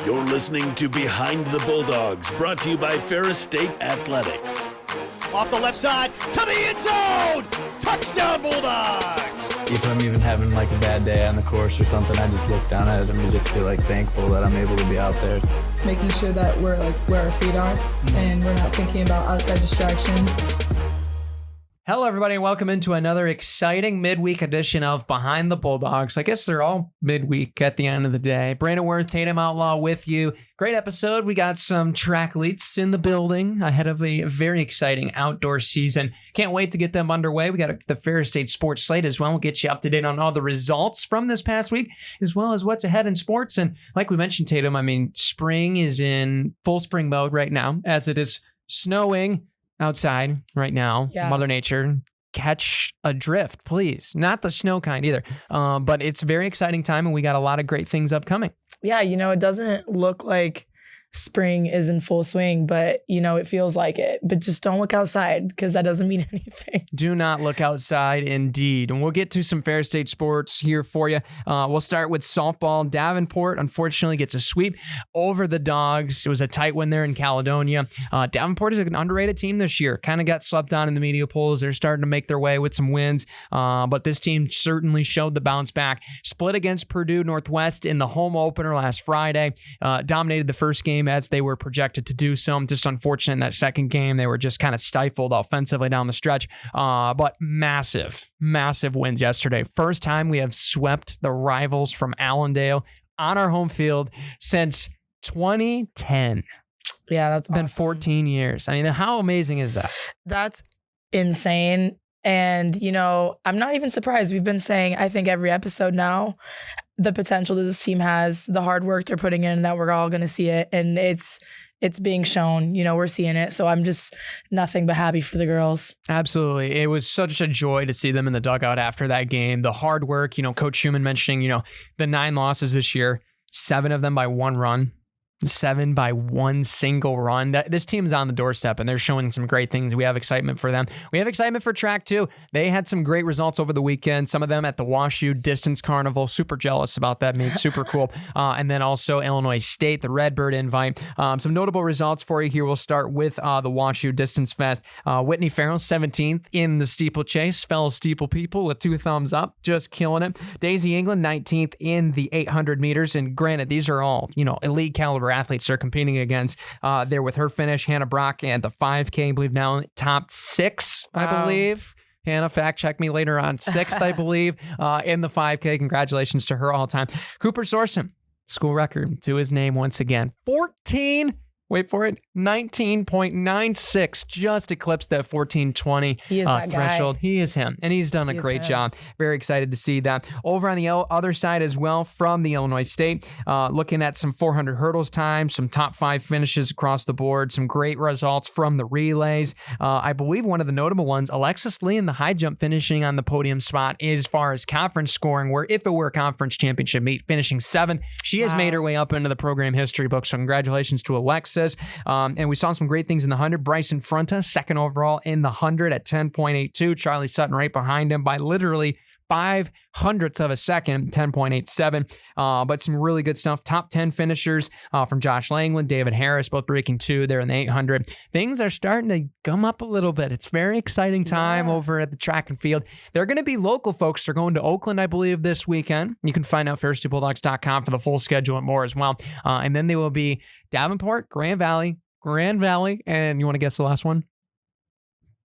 You're listening to Behind the Bulldogs, brought to you by Ferris State Athletics. Off the left side, to the end zone! Touchdown, Bulldogs! If I'm even having like a bad day on the course or something, I just look down at it and just feel like thankful that I'm able to be out there. Making sure that we're like where our feet are and we're not thinking about outside distractions. Hello, everybody, and welcome into another exciting midweek edition of Behind the Bulldogs. I guess they're all midweek at the end of the day. Brandon Worth, Tatum Outlaw with you. Great episode. We got some trackletes in the building ahead of a very exciting outdoor season. Can't wait to get them underway. We got the Ferris State Sports Slate as well. We'll get you up to date on all the results from this past week, as well as what's ahead in sports. And like we mentioned, Tatum, I mean, spring is in full spring mode right now, as it is snowing outside right now. Yeah. Mother Nature, catch a drift, please. Not the snow kind either. But it's a very exciting time, and we got a lot of great things upcoming. Yeah, you know, it doesn't look like spring is in full swing, but, you know, it feels like it. But just don't look outside, because that doesn't mean anything. Do not look outside, indeed. And we'll get to some Ferris State sports here for you. We'll start with softball. Davenport, unfortunately, gets a sweep over the Dogs. It was a tight win there in Caledonia. Davenport is an underrated team this year. Kind of got swept on in the media polls. They're starting to make their way with some wins. But this team certainly showed the bounce back. Split against Purdue Northwest in the home opener last Friday. Dominated the first game as they were projected to do so. Just unfortunate in that second game, they were just kind of stifled offensively down the stretch. But massive wins yesterday. First time we have swept the rivals from Allendale on our home field since 2010. Yeah, that's awesome. Been 14 years. I mean, how amazing is that? That's insane. And, you know, I'm not even surprised. We've been saying, I think every episode now, the potential that this team has, the hard work they're putting in, that we're all going to see it. And it's being shown, you know, we're seeing it. So I'm just nothing but happy for the girls. Absolutely. It was such a joy to see them in the dugout after that game. The hard work, you know, Coach Schumann mentioning, you know, the 9 losses this year, 7 of them by 1 run. 7 by 1 single run. This team's on the doorstep, and they're showing some great things. We have excitement for them. We have excitement for track, too. They had some great results over the weekend. Some of them at the WashU Distance Carnival. Super jealous about that. Made super cool. And then also Illinois State, the Redbird Invite. Some notable results for you here. We'll start with the WashU Distance Fest. Whitney Farrell, 17th in the steeplechase. Fellow steeple people with 2 thumbs up. Just killing it. Daisy England, 19th in the 800 meters. And granted, these are all, you know, elite caliber athletes they're competing against there with her finish. Hannah Brock and the 5K, I believe now top 6, I believe. Hannah, fact check me later on. 6th, I believe, in the 5K. Congratulations to her all time. Cooper Sorson, school record to his name once again. 19.96, just eclipsed that 14:20 threshold. He is him, and he's done a great job. Very excited to see that. Over on the other side as well, from the Illinois State, looking at some 400 hurdles time, some top 5 finishes across the board, some great results from the relays. I believe one of the notable ones, Alexis Lee in the high jump finishing on the podium spot as far as conference scoring, where if it were a conference championship meet, finishing 7th. She has made her way up into the program history book, so congratulations to Alexis. And we saw some great things in the 100. Bryson Fronta, 2nd overall in the 100 at 10.82. Charlie Sutton right behind him by literally 0.05 of a second, 10.87. But some really good stuff. Top 10 finishers from Josh Langland, David Harris, both breaking 2 there in the 800. Things are starting to gum up a little bit. It's very exciting time over at the track and field. They're going to be local folks. They're going to Oakland, I believe, this weekend. You can find out ferrisbulldogs.com for the full schedule and more as well. And then they will be Davenport, Grand Valley, and you want to guess the last one?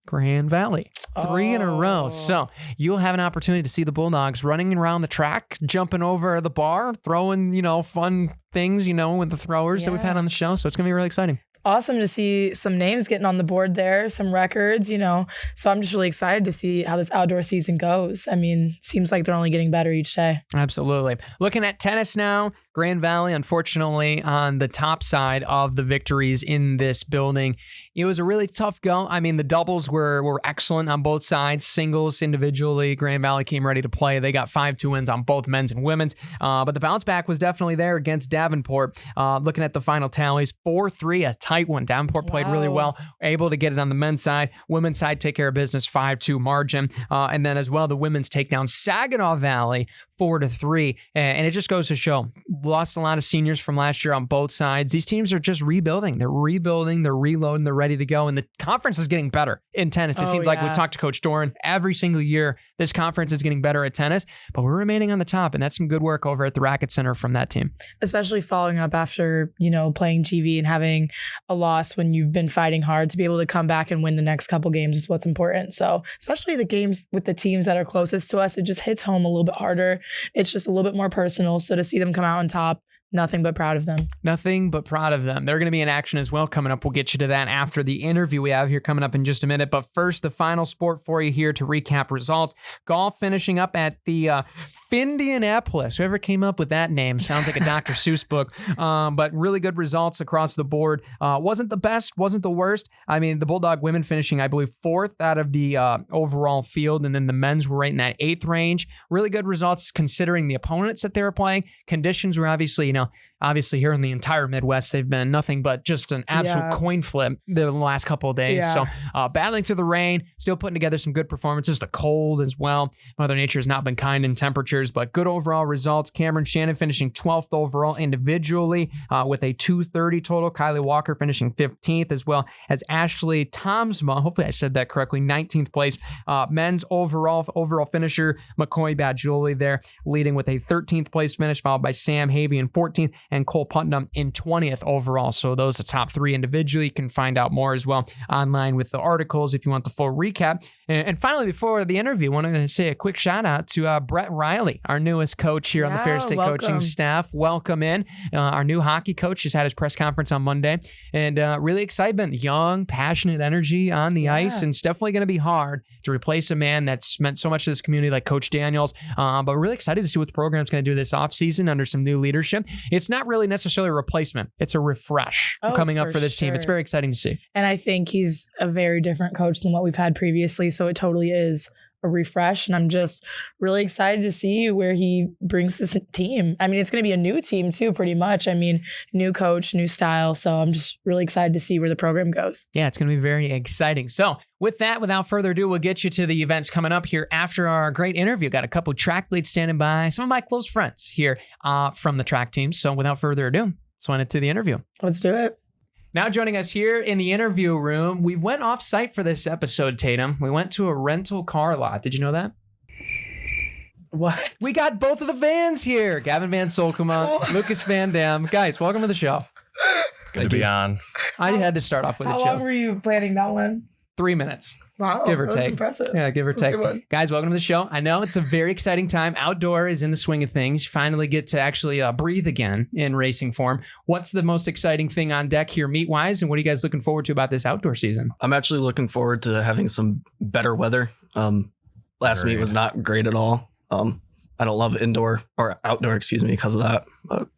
Grand Valley. 3 in a row. So you'll have an opportunity to see the Bulldogs running around the track, jumping over the bar, throwing, you know, fun things, you know, with the throwers that we've had on the show. So it's going to be really exciting. Awesome to see some names getting on the board there, some records, you know. So I'm just really excited to see how this outdoor season goes. I mean, seems like they're only getting better each day. Absolutely. Looking at tennis now, Grand Valley, unfortunately, on the top side of the victories in this building. It was a really tough go. I mean, the doubles were excellent on both sides. Singles, individually, Grand Valley came ready to play. They got 5-2 wins on both men's and women's. But the bounce back was definitely there against Davenport. Looking at the final tallies, 4-3, a tight one. Davenport played really well, able to get it on the men's side. Women's side take care of business, 5-2 margin. And then as well, the women's take down Saginaw Valley, 4-3. And it just goes to show, lost a lot of seniors from last year on both sides. These teams are just rebuilding. They're rebuilding, they're reloading, they're ready to go. And the conference is getting better in tennis. It seems like we talked to Coach Doran every single year. This conference is getting better at tennis, but we're remaining on the top. And that's some good work over at the Racket Center from that team. Especially following up after, playing GV and having a loss when you've been fighting hard, to be able to come back and win the next couple games is what's important. So especially the games with the teams that are closest to us, it just hits home a little bit harder. It's just a little bit more personal. So to see them come out on top, nothing but proud of them. Nothing but proud of them. They're going to be in action as well coming up. We'll get you to that after the interview we have here coming up in just a minute. But first, the final sport for you here to recap results. Golf finishing up at the Findianapolis. Whoever came up with that name sounds like a Dr. Seuss book. But really good results across the board. Wasn't the best, wasn't the worst. I mean, the Bulldog women finishing, I believe, 4th out of the overall field. And then the men's were right in that 8th range. Really good results considering the opponents that they were playing. Conditions were obviously here in the entire Midwest, they've been nothing but just an absolute coin flip the last couple of days. So battling through the rain, still putting together some good performances. The cold as well. Mother Nature has not been kind in temperatures, but good overall results. Cameron Shannon finishing 12th overall individually with a 230 total. Kylie Walker finishing 15th, as well as Ashley Tomsma. Hopefully I said that correctly. 19th place. Men's overall finisher McCoy Badjuli there leading with a 13th place finish, followed by Sam Havey in 14th and Cole Putnam in 20th overall. So those are the top 3 individually. You can find out more as well online with the articles if you want the full recap. And finally, before the interview, I want to say a quick shout out to Brett Riley, our newest coach here on the Ferris State coaching staff. Welcome in. Our new hockey coach just had his press conference on Monday, and really excitement, young, passionate energy on the ice. And it's definitely going to be hard to replace a man that's meant so much to this community like Coach Daniels. But we're really excited to see what the program's going to do this offseason under some new leadership. It's not really necessarily a replacement. It's a refresh coming up for this team. It's very exciting to see. And I think he's a very different coach than what we've had previously. So it totally is a refresh. And I'm just really excited to see where he brings this team. I mean, it's going to be a new team too, pretty much. I mean, new coach, new style. So I'm just really excited to see where the program goes. Yeah, it's going to be very exciting. So with that, without further ado, we'll get you to the events coming up here after our great interview. Got a couple track leads standing by, some of my close friends here from the track team. So without further ado, let's run into the interview. Let's do it. Now joining us here in the interview room, we went off site for this episode, Tatum. We went to a rental car lot. Did you know that? What? We got both of the Vans here. Gavin VanSolkema, Lucas VanDam. Guys, welcome to the show. Good to be on. I had to start off with a joke. How long were you planning that one? 3 minutes. Wow, give or take. Impressive. Yeah, give or take. Guys, welcome to the show. I know it's a very exciting time. Outdoor is in the swing of things. You finally get to actually breathe again in racing form. What's the most exciting thing on deck here meet-wise, and what are you guys looking forward to about this outdoor season? I'm actually looking forward to having some better weather. Last meet was not great at all. I don't love indoor or outdoor, because of that. But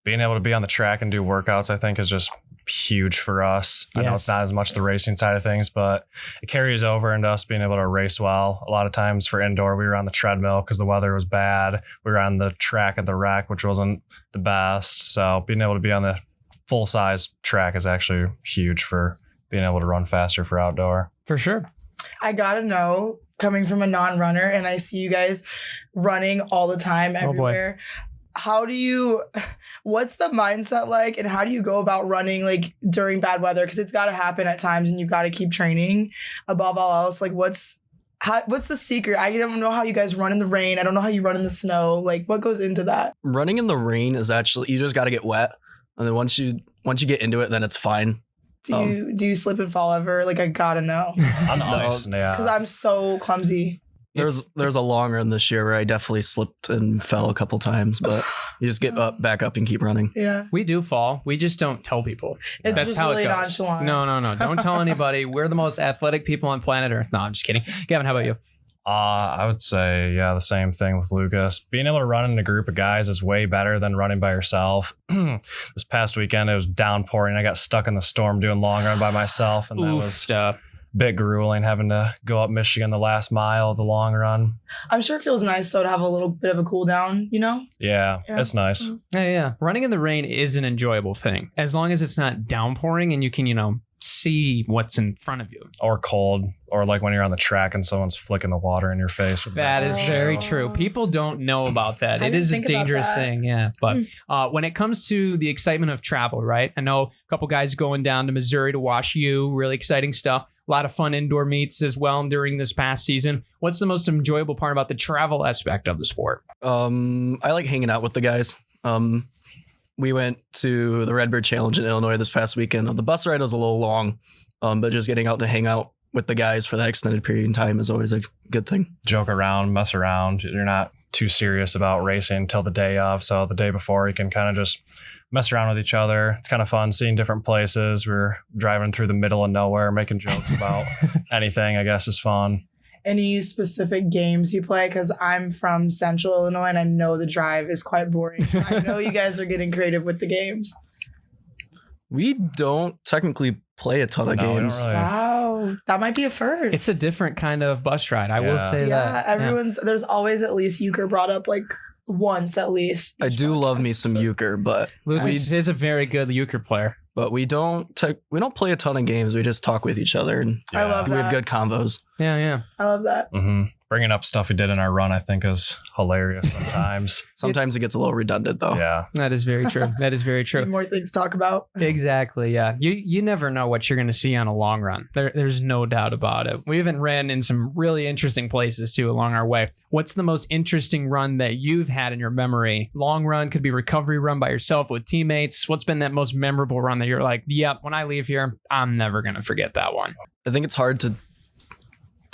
being able to be on the track and do workouts, I think, is just huge for us. Yes. I know it's not as much the racing side of things, but it carries over into us being able to race well. A lot of times for indoor, we were on the treadmill because the weather was bad. We were on the track at the rack, which wasn't the best. So being able to be on the full size track is actually huge for being able to run faster for outdoor. For sure. I gotta know, coming from a non-runner, and I see you guys running all the time everywhere. What's the mindset like, and how do you go about running like during bad weather? Because it's got to happen at times, and you've got to keep training above all else. Like what's the secret? I don't know how you guys run in the rain. I don't know how you run in the snow. Like what goes into that? Running in the rain is actually, you just got to get wet. And then once you get into it, then it's fine. Do you slip and fall ever? Like I gotta know. On the ice, yeah. Because I'm so clumsy. There's a long run this year where I definitely slipped and fell a couple times, but you just get back up and keep running. Yeah. We do fall. We just don't tell people. That's just how really it goes. Nonchalant. No. Don't tell anybody. We're the most athletic people on planet Earth. No, I'm just kidding. Gavin, how about you? I would say, the same thing with Lucas. Being able to run in a group of guys is way better than running by yourself. This past weekend, it was downpouring. I got stuck in the storm doing long run by myself, and that was bit grueling, having to go up Michigan the last mile of the long run. I'm sure it feels nice though to have a little bit of a cool down, Yeah, it's nice. Yeah. Running in the rain is an enjoyable thing as long as it's not downpouring and you can, see what's in front of you. Or cold, or like when you're on the track and someone's flicking the water in your face. That is very true. People don't know about that. It is a dangerous thing. Yeah. But when it comes to the excitement of travel, right? I know a couple guys going down to Missouri to watch you. Really exciting stuff. A lot of fun indoor meets as well during this past season. What's the most enjoyable part about the travel aspect of the sport? I like hanging out with the guys. We went to the Redbird Challenge in Illinois this past weekend. The bus ride was a little long, but just getting out to hang out with the guys for that extended period in time is always a good thing. Joke around, mess around. You're not too serious about racing until the day of. So the day before, you can kind of just mess around with each other. It's kind of fun seeing different places. We're driving through the middle of nowhere, making jokes about anything, I guess, is fun. Any specific games you play? Because I'm from Central Illinois and I know the drive is quite boring. So I know you guys are getting creative with the games. We don't technically play a ton of games. Really. Wow. That might be a first. It's a different kind of bus ride. I will say that. Yeah, there's always at least euchre brought up like once at least. I do love me some euchre, but Lucas is a very good euchre player. But we don't play a ton of games. We just talk with each other, and I love that. We have good combos. Yeah. I love that. Mm-hmm. Bringing up stuff we did in our run, I think, is hilarious sometimes. Sometimes it gets a little redundant, though. Yeah. That is very true. That is very true. More things to talk about. Exactly. Yeah. You never know what you're going to see on a long run. There's no doubt about it. We even ran in some really interesting places too along our way. What's the most interesting run that you've had in your memory? Long run, could be recovery run by yourself with teammates. What's been that most memorable run that you're like, yep, when I leave here, I'm never going to forget that one? I think it's hard to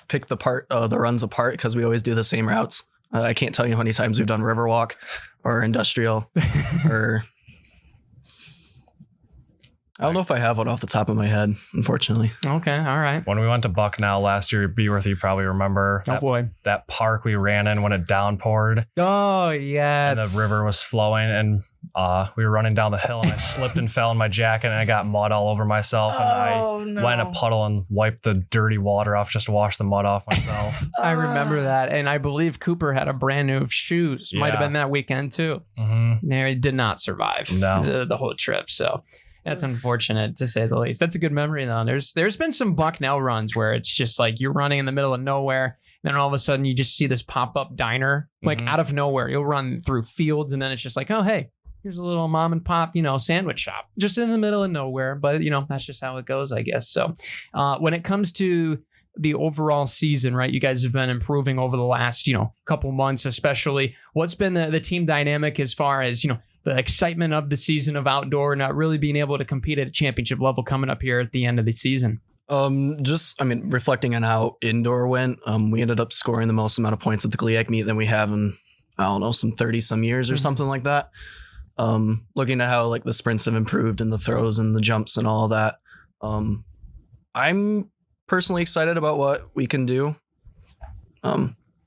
pick the runs apart because we always do the same routes. I can't tell you how many times we've done Riverwalk or Industrial or I don't know if I have one off the top of my head, unfortunately. Okay, all right. When we went to Bucknell last year, Beworth, you probably remember that park we ran in when it downpoured. Oh, yes. And the river was flowing, and we were running down the hill, and I slipped and fell in my jacket, and I got mud all over myself, and I went in a puddle and wiped the dirty water off just to wash the mud off myself. I remember that, and I believe Cooper had a brand new shoes. Might have been that weekend, too. Mm-hmm. He did not survive the whole trip, so... That's unfortunate, to say the least. That's a good memory, though. There's been some Bucknell runs where it's just like you're running in the middle of nowhere, and then all of a sudden you just see this pop-up diner, like out of nowhere. You'll run through fields, and then it's just like, oh, hey, here's a little mom and pop, sandwich shop, just in the middle of nowhere. But, that's just how it goes, I guess. So when it comes to the overall season, right, you guys have been improving over the last, couple months, especially. What's been the team dynamic as far as, the excitement of the season of outdoor, not really being able to compete at a championship level coming up here at the end of the season? Reflecting on how indoor went, we ended up scoring the most amount of points at the GLIAC meet than we have in, some 30 some years or something like that. Looking at how like the sprints have improved and the throws and the jumps and all that. I'm personally excited about what we can do.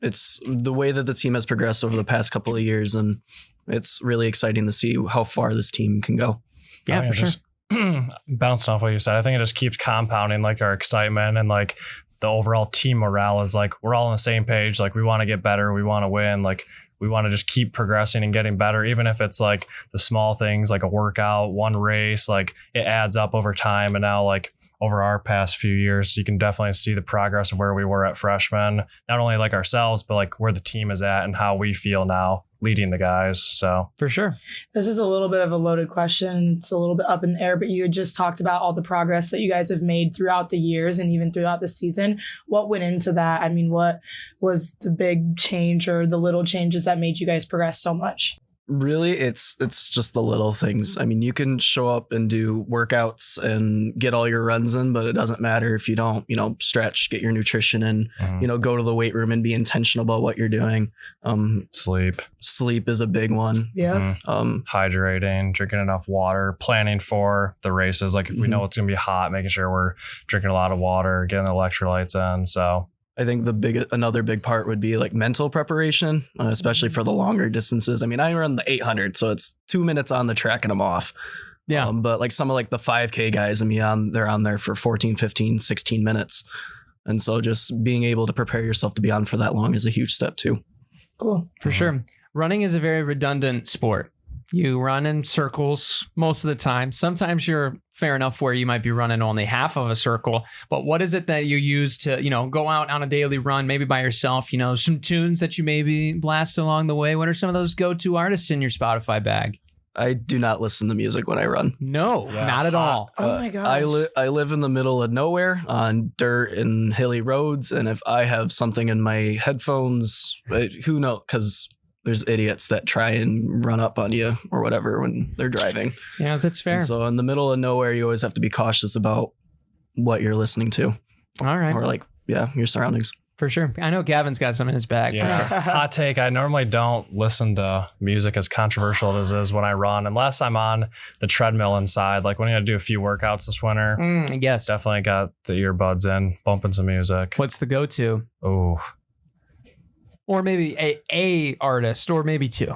It's the way that the team has progressed over the past couple of years, and it's really exciting to see how far this team can go. Yeah, for sure. Just bouncing off what you said, I think it just keeps compounding like our excitement, and like the overall team morale is like we're all on the same page. Like we want to get better, we want to win, like we want to just keep progressing and getting better, even if it's like the small things like a workout, one race, like it adds up over time. And now like over our past few years, you can definitely see the progress of where we were at freshman, not only like ourselves, but like where the team is at and how we feel now leading the guys. So for sure. This is a little bit of a loaded question. It's a little bit up in the air, but you had just talked about all the progress that you guys have made throughout the years and even throughout the season. What went into that? I mean, what was the big change or the little changes that made you guys progress so much? Really, it's just the little things. I mean, you can show up and do workouts and get all your runs in, but it doesn't matter if you don't, stretch, get your nutrition in, go to the weight room and be intentional about what you're doing. Sleep is a big one. Yeah. Hydrating, drinking enough water, planning for the races. Like if we know it's going to be hot, making sure we're drinking a lot of water, getting the electrolytes in. So I think another big part would be like mental preparation, especially for the longer distances. I mean, I run the 800, so it's 2 minutes on the track and I'm off. Yeah. But like some of like the 5K guys, they're on there for 14, 15, 16 minutes. And so just being able to prepare yourself to be on for that long is a huge step too. Cool. For sure. Running is a very redundant sport. You run in circles most of the time. Sometimes you're fair enough where you might be running only half of a circle. But what is it that you use to, go out on a daily run, maybe by yourself? Some tunes that you maybe blast along the way. What are some of those go-to artists in your Spotify bag? I do not listen to music when I run. No, not at all. Oh my gosh. I live in the middle of nowhere on dirt and hilly roads. And if I have something in my headphones, who knows? Because there's idiots that try and run up on you or whatever when they're driving. Yeah, that's fair. And so in the middle of nowhere, you always have to be cautious about what you're listening to. All right. Or your surroundings. For sure. I know Gavin's got some in his bag. Yeah. Hot take. I normally don't listen to music as controversial as it is when I run, unless I'm on the treadmill inside. Like when I do a few workouts this winter. Yes. Definitely got the earbuds in, bumping some music. What's the go-to? Oh. Or maybe a artist, or maybe two.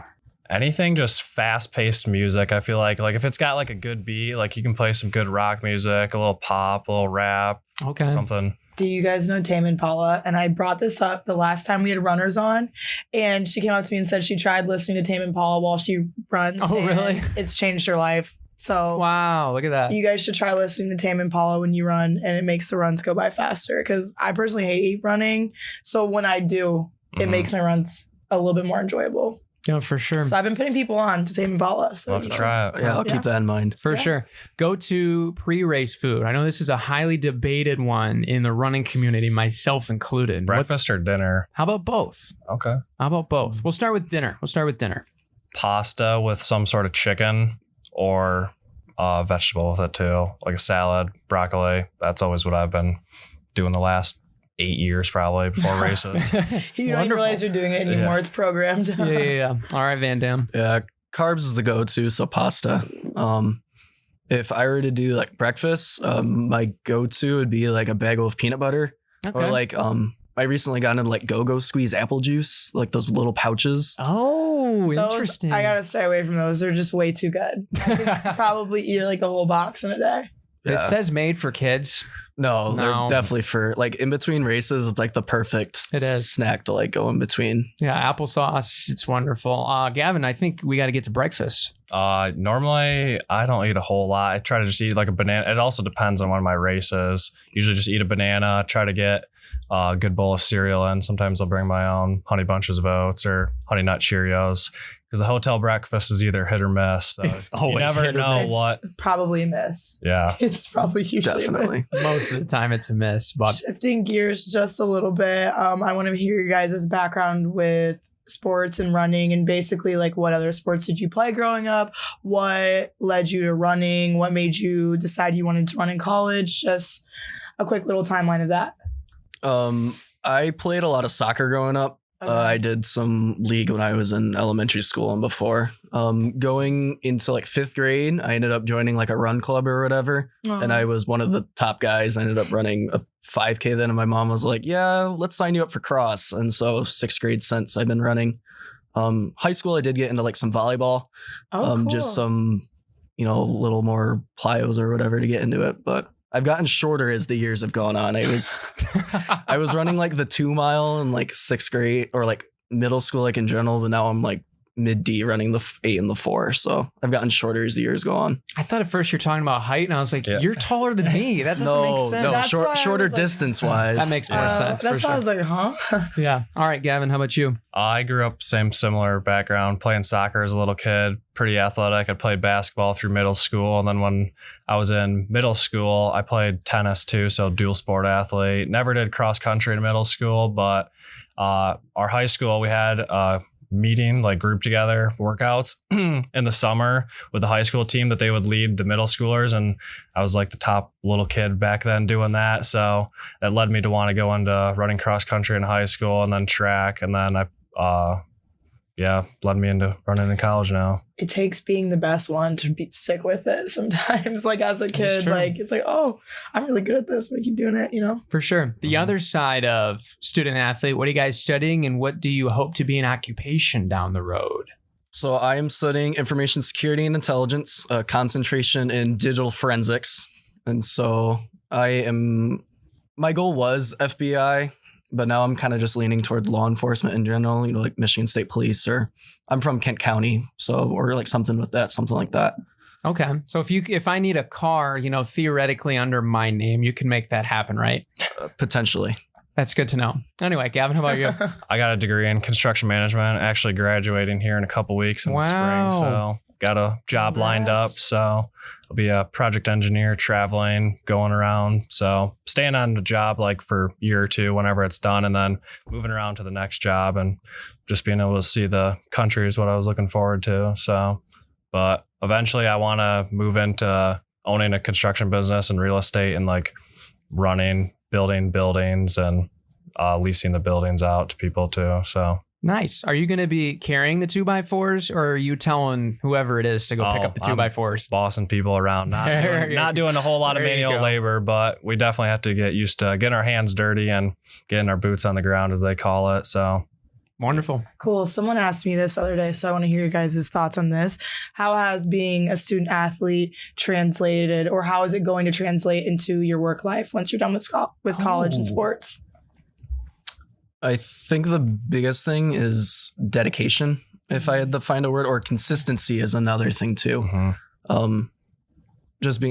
Anything just fast-paced music. I feel like if it's got like a good beat, like you can play some good rock music, a little pop, a little rap, something. Do you guys know Tame Impala? And I brought this up the last time we had runners on, and she came up to me and said she tried listening to Tame Impala while she runs. Oh, really? It's changed her life. So wow, look at that. You guys should try listening to Tame Impala when you run, and it makes the runs go by faster. Because I personally hate running, so when I do, it makes my runs a little bit more enjoyable. Yeah, for sure. So I've been putting people on to Tame Impala. So I'll have to try it. Yeah, I'll keep that in mind. For sure. Go to pre-race food. I know this is a highly debated one in the running community, myself included. Breakfast or dinner? How about both? Okay. How about both? We'll start with dinner. Pasta with some sort of chicken or vegetable with it too, like a salad, broccoli. That's always what I've been doing the last 8 years probably before races. You don't even realize you're doing it anymore. Yeah. It's programmed. Yeah. All right, VanDam. Yeah, carbs is the go-to, so pasta. If I were to do like breakfast, my go-to would be like a bagel of peanut butter. Okay. Or like I recently got into like Go-Go Squeeze apple juice, like those little pouches. Oh, interesting. I gotta stay away from those. They're just way too good. I could probably eat like a whole box in a day. It says made for kids. No, they're definitely for like in between races. It's like the perfect snack to like go in between. Yeah, applesauce. It's wonderful. Gavin, I think we got to get to breakfast. Normally I don't eat a whole lot. I try to just eat like a banana. It also depends on when my race is. Usually just eat a banana, try to get a good bowl of cereal in. Sometimes I'll bring my own Honey Bunches of Oats or Honey Nut Cheerios. Because the hotel breakfast is either hit or miss. So it's always you never know what. Probably a miss. Yeah. It's probably usually definitely. A miss. Most of the time it's a miss. But shifting gears just a little bit, I want to hear your guys' background with sports and running, and basically like what other sports did you play growing up? What led you to running? What made you decide you wanted to run in college? Just a quick little timeline of that. I played a lot of soccer growing up. I did some league when I was in elementary school and before. Going into like 5th grade, I ended up joining like a run club or whatever. And I was one of the top guys. I ended up running a 5K then. And my mom was like, yeah, let's sign you up for cross. And so 6th grade since I've been running. High school, I did get into like some volleyball. Cool. Just some, little more plyos or whatever to get into it. But I've gotten shorter as the years have gone on. I was running like the 2 mile in like 6th grade or like middle school, like in general, but now I'm like mid D running the 8 and the 4. So I've gotten shorter as the years go on. I thought at first you're talking about height, and I was like, you're taller than me. That doesn't make sense. No, shorter distance wise. That makes more sense. That's why I was like, huh? Yeah. All right, Gavin, how about you? I grew up similar background, playing soccer as a little kid, pretty athletic. I played basketball through middle school. And then when I was in middle school, I played tennis too. So dual sport athlete. Never did cross country in middle school, but our high school, we had meeting, like group together workouts in the summer with the high school team that they would lead the middle schoolers. And I was like the top little kid back then doing that. So that led me to want to go into running cross country in high school and then track. And then led me into running in college now. It takes being the best one to be sick with it sometimes. Like as a kid, like it's like, oh, I'm really good at this. But I keep doing it, For sure. The other side of student athlete, what are you guys studying and what do you hope to be an occupation down the road? So I am studying information security and intelligence, concentration in digital forensics. And so my goal was FBI, but now I'm kind of just leaning toward law enforcement in general, like Michigan State Police, or I'm from Kent County. So, or like something like that. Okay. So if I need a car, theoretically under my name, you can make that happen, right? Potentially. That's good to know. Anyway, Gavin, how about you? I got a degree in construction management, actually graduating here in a couple weeks in the spring. So got a job lined up. So I'll be a project engineer, traveling, going around. So staying on the job like for a year or two whenever it's done, and then moving around to the next job, and just being able to see the country is what I was looking forward to. So, but eventually I want to move into owning a construction business and real estate, and like building buildings and leasing the buildings out to people too. So nice. Are you going to be carrying the 2x4s, or are you telling whoever it is to go pick up the 2x4s? Bossing people around, not doing a whole lot of manual labor, but we definitely have to get used to getting our hands dirty and getting our boots on the ground, as they call it. So wonderful. Cool. Someone asked me this the other day, so I want to hear your guys' thoughts on this. How has being a student athlete translated, or how is it going to translate into your work life once you're done with college and sports? I think the biggest thing is dedication, if I had to find a word, or consistency is another thing too. Mm-hmm.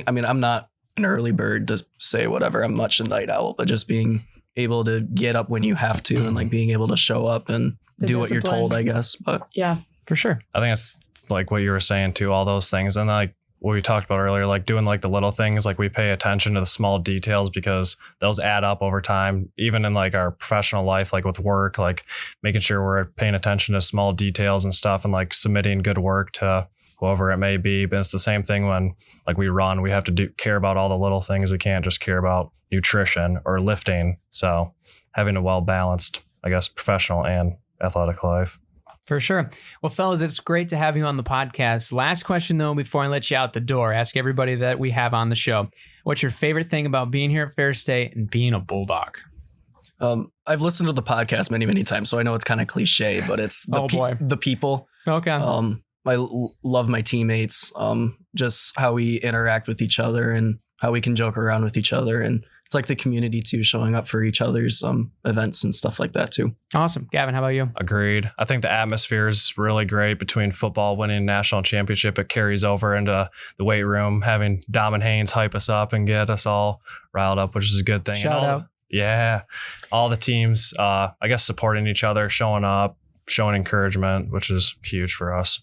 I'm not an early bird to say whatever. I'm much a night owl, but just being able to get up when you have to, and like being able to show up and do what you're told, I guess. But yeah, for sure. I think it's like what you were saying too, all those things. And like what we talked about earlier, like doing like the little things, like we pay attention to the small details because those add up over time, even in like our professional life, like with work, like making sure we're paying attention to small details and stuff, and like submitting good work to whoever it may be. But it's the same thing when like we run, we have to care about all the little things. We can't just care about nutrition or lifting. So having a well-balanced, I guess, professional and athletic life. For sure. Well, fellas, it's great to have you on the podcast. Last question, though, before I let you out the door. Ask everybody that we have on the show, what's your favorite thing about being here at Ferris State and being a Bulldog? I've listened to the podcast many, many times, so I know it's kind of cliche, but it's the people. Okay. I love my teammates, just how we interact with each other and how we can joke around with each other. And it's like the community too, showing up for each other's events and stuff like that too. Awesome. Gavin, how about you? Agreed. I think the atmosphere is really great between football winning national championship. It carries over into the weight room, having Dom and Haynes hype us up and get us all riled up, which is a good thing. Shout out. Yeah. All the teams, I guess, supporting each other, showing up, showing encouragement, which is huge for us.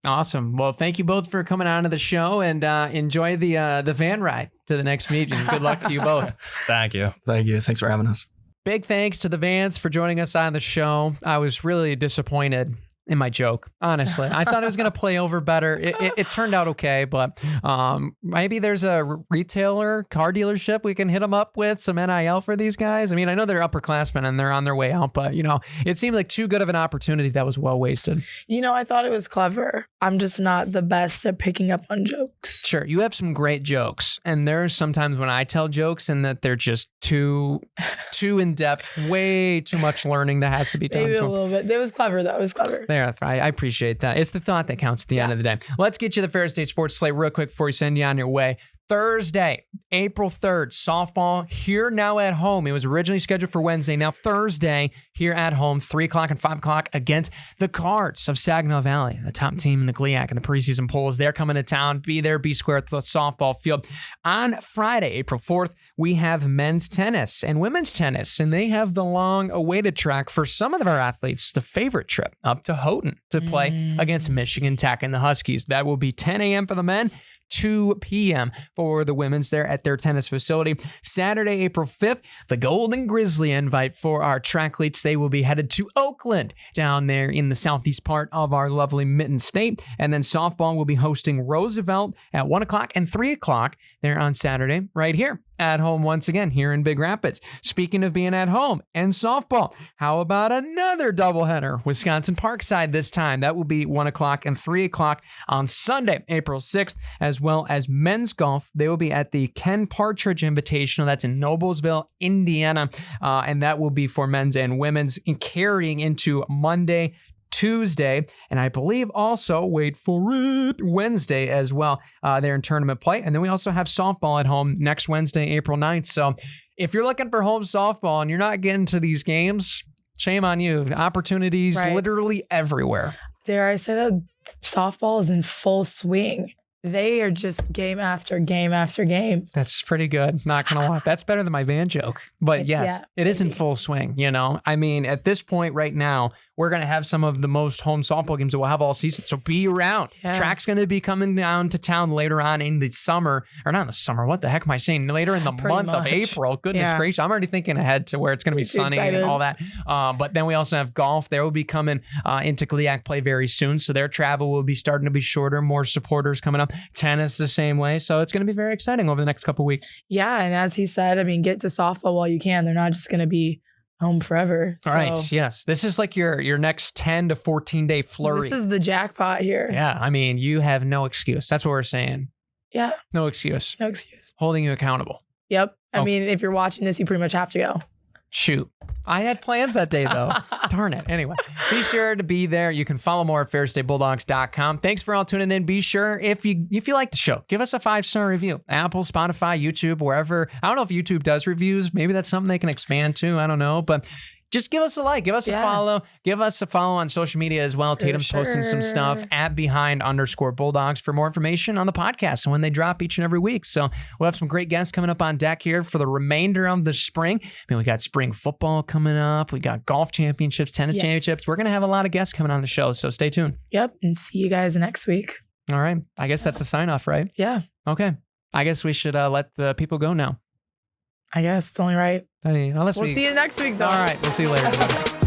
Awesome. Well, thank you both for coming on to the show, and enjoy the van ride to the next meeting. Good luck to you both. Thank you. Thank you. Thanks for having us. Big thanks to the Vans for joining us on the show. I was really disappointed in my joke, honestly. I thought it was going to play over better. It turned out okay, but maybe there's a retailer, car dealership we can hit them up with, some NIL for these guys. I mean, I know they're upperclassmen and they're on their way out, but, it seemed like too good of an opportunity that was well wasted. I thought it was clever. I'm just not the best at picking up on jokes. Sure, you have some great jokes, and there's sometimes when I tell jokes and that they're just too in-depth, way too much learning that has to be done. Maybe a little bit. It was clever, though. It was clever. There, I appreciate that. It's the thought that counts at the end of the day. Let's get you the Ferris State Sports Slate real quick before we send you on your way. Thursday, April 3rd, softball here now at home. It was originally scheduled for Wednesday. Now Thursday here at home, 3 o'clock and 5 o'clock against the Cards of Saginaw Valley, the top team in the GLIAC in the preseason polls. They're coming to town. Be there, be square at the softball field. On Friday, April 4th, we have men's tennis and women's tennis, and they have the long-awaited track for some of our athletes, the favorite trip up to Houghton to play against Michigan Tech and the Huskies. That will be 10 a.m. for the men, 2 p.m. for the women's there at their tennis facility. Saturday, April 5th, the Golden Grizzly invite for our triathletes. They will be headed to Oakland down there in the southeast part of our lovely Mitten State. And then softball will be hosting Roosevelt at 1 o'clock and 3 o'clock there on Saturday right here at home once again here in Big Rapids. Speaking of being at home and softball, how about another doubleheader? Wisconsin Parkside this time. That will be 1 o'clock and 3 o'clock on Sunday, April 6th, as well as men's golf. They will be at the Ken Partridge Invitational. That's in Noblesville, Indiana. And that will be for men's and women's, and carrying into Monday, Tuesday, and I believe also, wait for it, Wednesday as well. They're in tournament play. And then we also have softball at home next Wednesday, April 9th. So if you're looking for home softball and you're not getting to these games, shame on you. Opportunities literally everywhere. Dare I say that softball is in full swing. They are just game after game after game. That's pretty good. Not going to lie. That's better than my Van joke. But yes, it is in full swing, you know. I mean, at this point right now, we're going to have some of the most home softball games that we'll have all season. So be around. Yeah. Track's going to be coming down to town later on in the summer. Or not in the summer. What the heck am I saying? Later in the month of April. Goodness gracious. I'm already thinking ahead to where it's going to be sunny and all that. But then we also have golf. They will be coming into GLIAC play very soon. So their travel will be starting to be shorter. More supporters coming up. Tennis the same way. So it's going to be very exciting over the next couple of weeks. Yeah. And as he said, I mean, get to softball while you can. They're not just going to be home forever. All right. Yes. This is like your next 10 to 14 day flurry. This is the jackpot here. Yeah. I mean, you have no excuse. That's what we're saying. Yeah. No excuse. No excuse. Holding you accountable. Yep. I mean, if you're watching this, you pretty much have to go. Shoot. I had plans that day, though. Darn it. Anyway, be sure to be there. You can follow more at ferrisstatebulldogs.com. Thanks for all tuning in. Be sure, if you like the show, give us a 5-star review. Apple, Spotify, YouTube, wherever. I don't know if YouTube does reviews. Maybe that's something they can expand to. I don't know. But just give us a like, give us a follow, give us a follow on social media as well. Tatum's posting some stuff at @behind_Bulldogs for more information on the podcast and when they drop each and every week. So we'll have some great guests coming up on deck here for the remainder of the spring. I mean, we got spring football coming up. We got golf championships, tennis championships. We're going to have a lot of guests coming on the show. So stay tuned. Yep. And see you guys next week. All right. I guess that's the sign off, right? Yeah. Okay. I guess we should let the people go now. I guess it's only right. We'll see you next week, though. All right. We'll see you later.